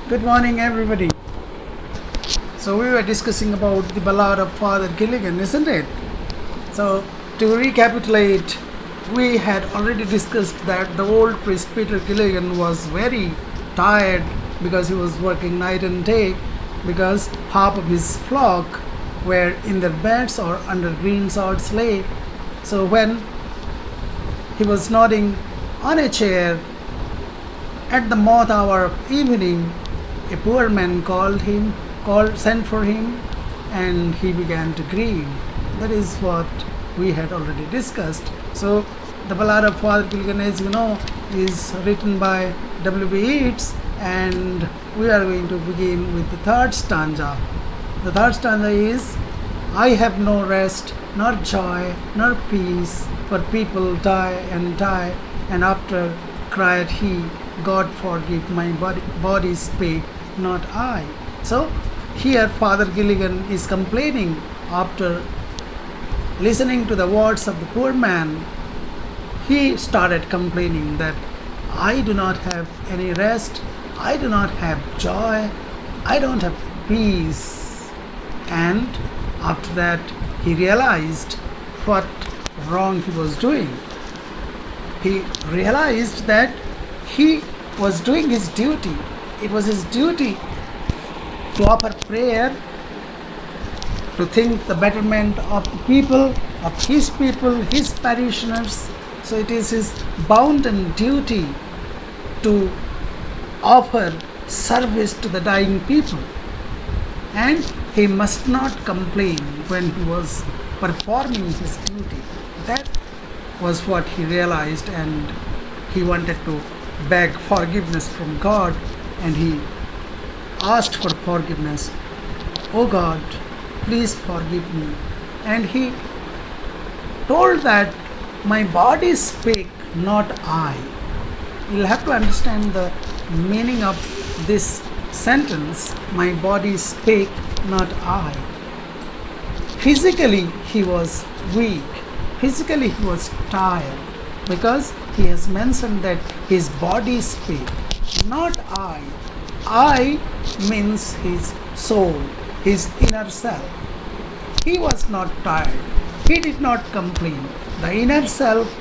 Good morning, everybody. So we were discussing about the ballad of Father Gilligan, isn't it? So to recapitulate, we had already discussed that the old priest Peter Gilligan was very tired because he was working night and day because half of his flock were in their beds or under greensward's lay. So when he was nodding on a chair at the moth hour of evening, a poor man sent for him, and he began to grieve. That is what we had already discussed. So, the Ballad of Father Gilligan, as you know, is written by W.B. Yeats, and we are going to begin with the third stanza. The third stanza is, I have no rest, nor joy, nor peace, for people die, and after cried he, God forgive my body spake, not I. So here Father Gilligan is complaining after listening to the words of the poor man. He started complaining that I do not have any rest, I do not have joy, I don't have peace. And after that he realized what wrong he was doing. He realized that he was doing his duty. It was his duty to offer prayer, to think the betterment of the people, his parishioners. So it is his bounden duty to offer service to the dying people. And he must not complain when he was performing his duty. That was what he realized, and he wanted to beg forgiveness from God, and he asked for forgiveness. Oh God, please forgive me. And he told that my body spake, not I. You'll have to understand the meaning of this sentence, my body spake, not I. Physically he was weak, physically he was tired, because he has mentioned that his body spake, not I. I means his soul, his inner self. He was not tired, he did not complain. The inner self,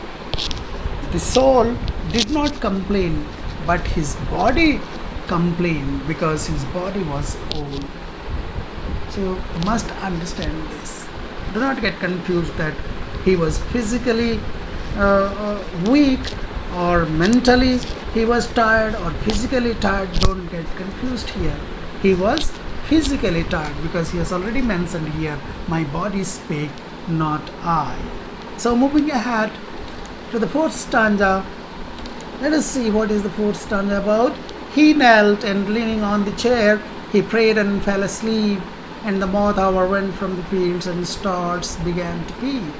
the soul, did not complain, but his body complained because his body was old. So you must understand this. Do not get confused that he was physically weak or mentally he was tired or physically tired. Don't get confused here. He was physically tired because he has already mentioned here, my body spake, not I. So moving ahead to the fourth stanza, let us see what is the fourth stanza about. He knelt, and leaning on the chair he prayed and fell asleep, and the moth hour went from the fields and stars began to peep.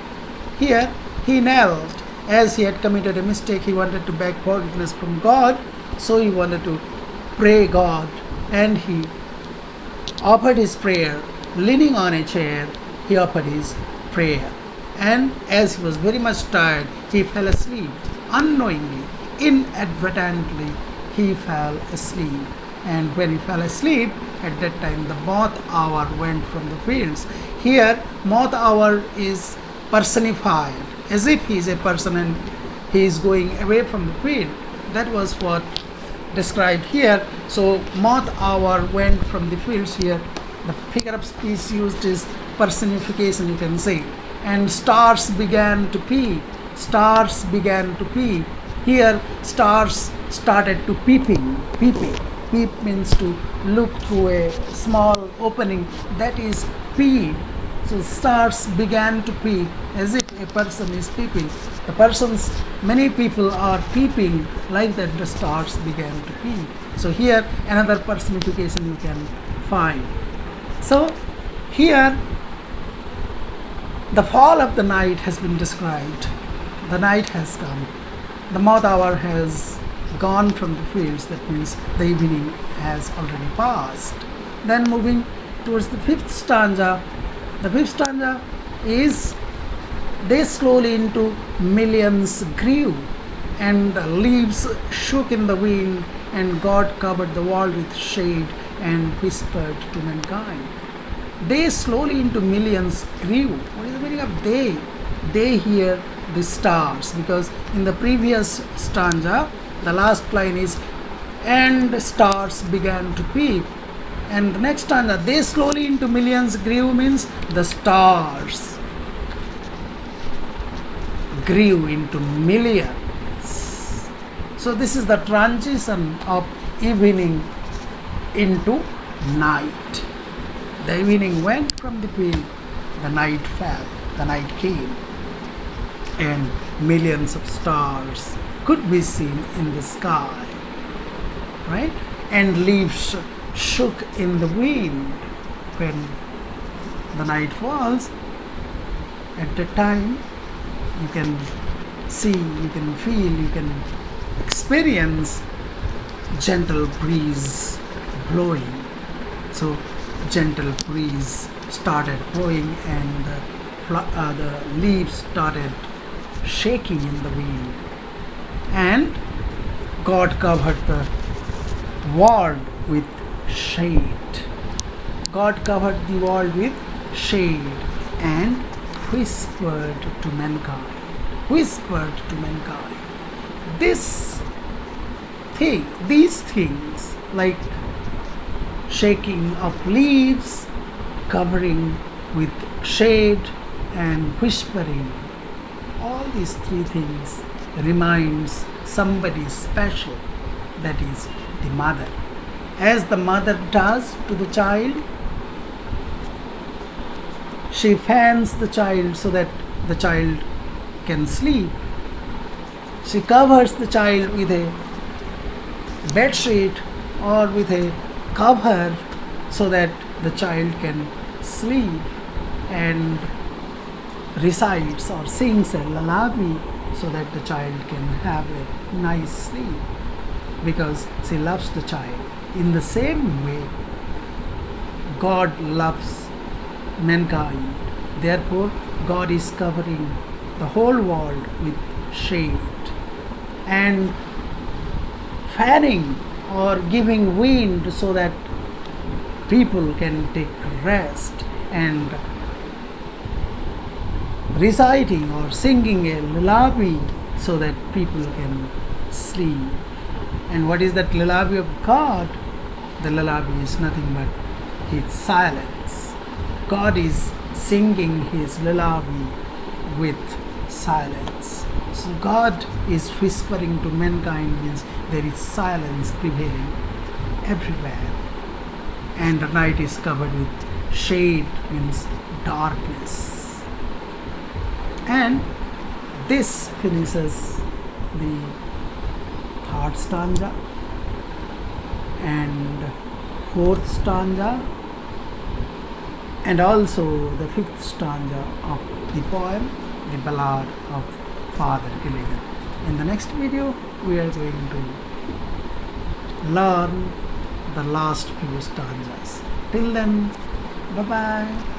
Here he knelt. As he had committed a mistake, he wanted to beg forgiveness from God, so he wanted to pray God, and he offered his prayer. Leaning on a chair, he offered his prayer. And as he was very much tired, he fell asleep. Unknowingly, inadvertently, he fell asleep. And when he fell asleep, at that time the moth hour went from the fields. Here, moth hour is personified, as if he is a person and he is going away from the field. That was what described here. So moth hour went from the fields. Here the figure of speech used is personification, you can say. And stars began to peep. Stars began to peep. Here stars started to peeping. Peep means to look through a small opening, that is peep. So stars began to peep, as if a person is peeping. Many people are peeping, like that the stars began to peep. So here another personification you can find. So here the fall of the night has been described. The night has come. The moth hour has gone from the fields. That means the evening has already passed. Then moving towards the fifth stanza. The fifth stanza is, they slowly into millions grew. and the leaves shook in the wind, and God covered the world with shade and whispered to mankind. They slowly into millions grew. What is the meaning of they? They here the stars, because in the previous stanza the last line is and stars began to peep, and the next stanza they slowly into millions grew means the stars grew into millions. So this is the transition of evening into night. The evening went from the field, the night fell, the night came, and millions of stars could be seen in the sky, right? And leaves shook in the wind. When the night falls, at that time you can see, you can feel, you can experience gentle breeze blowing. So gentle breeze started blowing, and the leaves started shaking in the wind, and God covered the world with shade. God covered the world with shade and whispered to mankind. Whispered to mankind. These things like shaking of leaves, covering with shade, and whispering, all these three things reminds somebody special, that is the mother. As the mother does to the child, she fans the child so that the child can sleep. She covers the child with a bed sheet or with a cover so that the child can sleep, and recites or sings a lullaby so that the child can have a nice sleep, because she loves the child. In the same way, God loves mankind. Therefore, God is covering the whole world with shade and fanning or giving wind so that people can take rest, and reciting or singing a lullaby so that people can sleep. And what is that lullaby of God? The lullaby is nothing but His silence. God is singing His lullaby with silence. So God is whispering to mankind means there is silence prevailing everywhere, and the night is covered with shade means darkness. And this finishes the third stanza and fourth stanza, and also the fifth stanza of the poem, the Ballad of Father Gilligan. In the next video, we are going to learn the last few stanzas. Till then, bye bye.